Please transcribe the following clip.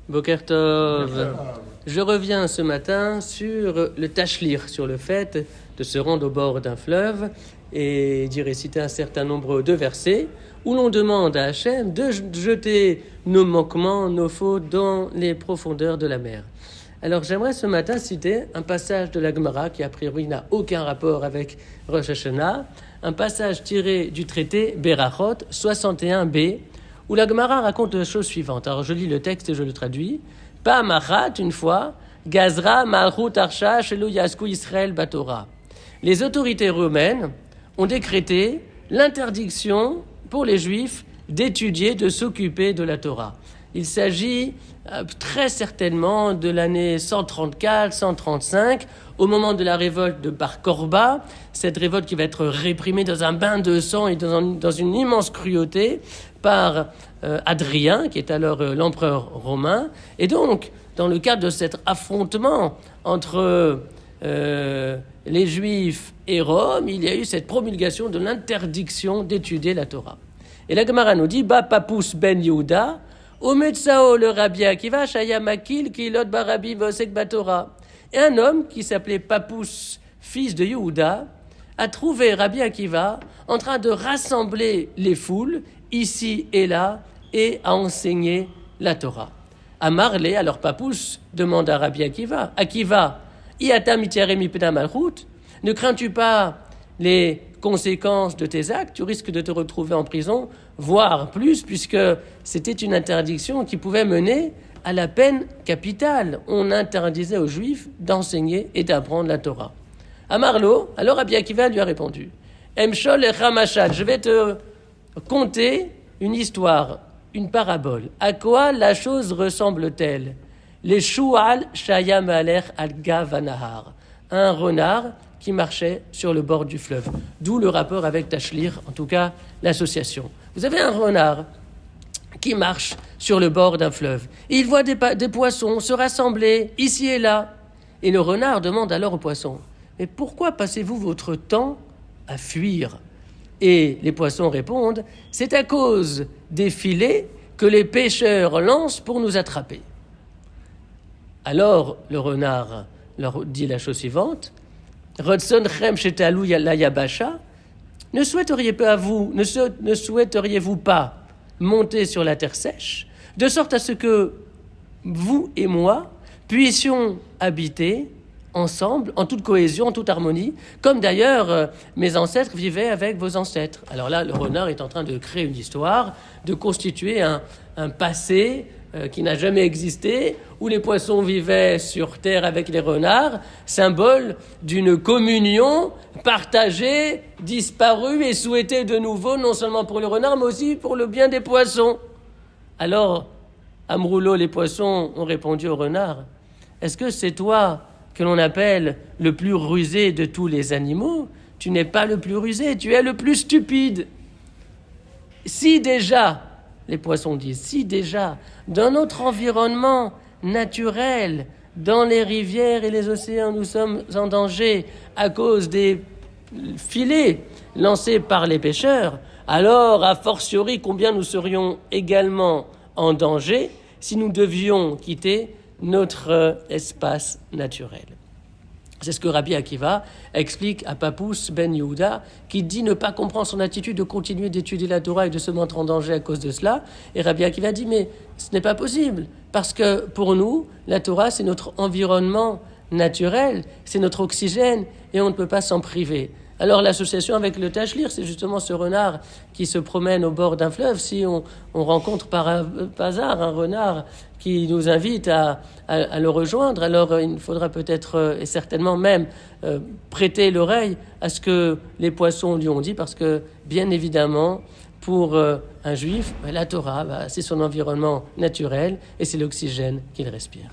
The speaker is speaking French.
Boker Tov. Je reviens ce matin sur le tashlir, sur le fait de se rendre au bord d'un fleuve et d'y réciter un certain nombre de versets où l'on demande à Hachem de jeter nos manquements, nos fautes dans les profondeurs de la mer. Alors j'aimerais ce matin citer un passage de la Gemara qui a priori n'a aucun rapport avec Rosh Hashanah, un passage tiré du traité Berachot 61b, où la Gemara raconte la chose suivante. Alors je lis le texte et je le traduis. Pa'amachat, une fois, Gazra Malchut Arsha Shelo Yasku Israël Batora. Les autorités romaines ont décrété l'interdiction pour les Juifs d'étudier, de s'occuper de la Torah. Il s'agit très certainement de l'année 134, 135, au moment de la révolte de Bar Korba, cette révolte qui va être réprimée dans un bain de sang et dans une immense cruauté par Adrien, qui est alors l'empereur romain. Et donc, dans le cadre de cet affrontement entre les Juifs et Rome, il y a eu cette promulgation de l'interdiction d'étudier la Torah. Et la Gemara nous dit, Ba Papus ben Yehuda, Ometsao le Rabbi Akiva, Shaya Makil, Kilot Barabi Vosek Batora. Et un homme qui s'appelait Papus, fils de Yehuda, a trouvé Rabbi Akiva en train de rassembler les foules, ici et là, et à enseigner la Torah. À Marley, alors Papus demande à Rabbi Akiva, Akiva, Iata Mitiaremi Pena Malchut, ne crains-tu pas les conséquences de tes actes, tu risques de te retrouver en prison, voire plus, puisque c'était une interdiction qui pouvait mener à la peine capitale. On interdisait aux Juifs d'enseigner et d'apprendre la Torah. À Marlo, alors Rabbi Akiva lui a répondu, Emshol et Ramachad, je vais te conter une histoire, une parabole. À quoi la chose ressemble-t-elle? Les Shual Shayam Aler Al-Gavanahar, un renard qui marchait sur le bord du fleuve. D'où le rapport avec Tashlir, en tout cas l'association. Vous avez un renard qui marche sur le bord d'un fleuve. Et il voit des poissons se rassembler ici et là. Et le renard demande alors aux poissons, « Mais pourquoi passez-vous votre temps à fuir ?» Et les poissons répondent, « C'est à cause des filets que les pêcheurs lancent pour nous attraper. » Alors le renard leur dit la chose suivante, Rodson Chem Shetalou la Yabasha, ne souhaiteriez-vous pas monter sur la terre sèche, de sorte à ce que vous et moi puissions habiter ensemble, en toute cohésion, en toute harmonie, comme d'ailleurs mes ancêtres vivaient avec vos ancêtres. Alors là, le renard est en train de créer une histoire, de constituer un passé qui n'a jamais existé, où les poissons vivaient sur terre avec les renards, symbole d'une communion partagée, disparue et souhaitée de nouveau, non seulement pour le renard, mais aussi pour le bien des poissons. Alors, Amroulo, les poissons ont répondu au renard, est-ce que c'est toi que l'on appelle le plus rusé de tous les animaux? Tu n'es pas le plus rusé, tu es le plus stupide. Si déjà, les poissons disent, si déjà, dans notre environnement naturel, dans les rivières et les océans, nous sommes en danger à cause des filets lancés par les pêcheurs, alors, a fortiori, combien nous serions également en danger si nous devions quitter notre espace naturel. C'est ce que Rabbi Akiva explique à Papus ben Yehuda, qui dit ne pas comprendre son attitude de continuer d'étudier la Torah et de se mettre en danger à cause de cela. Et Rabbi Akiva dit mais ce n'est pas possible, parce que pour nous, la Torah c'est notre environnement naturel, c'est notre oxygène, et on ne peut pas s'en priver. Alors l'association avec le Tashlir, c'est justement ce renard qui se promène au bord d'un fleuve. Si on rencontre par hasard un renard qui nous invite à le rejoindre, alors il faudra peut-être et certainement même prêter l'oreille à ce que les poissons lui ont dit, parce que bien évidemment, pour un juif, la Torah, c'est son environnement naturel et c'est l'oxygène qu'il respire.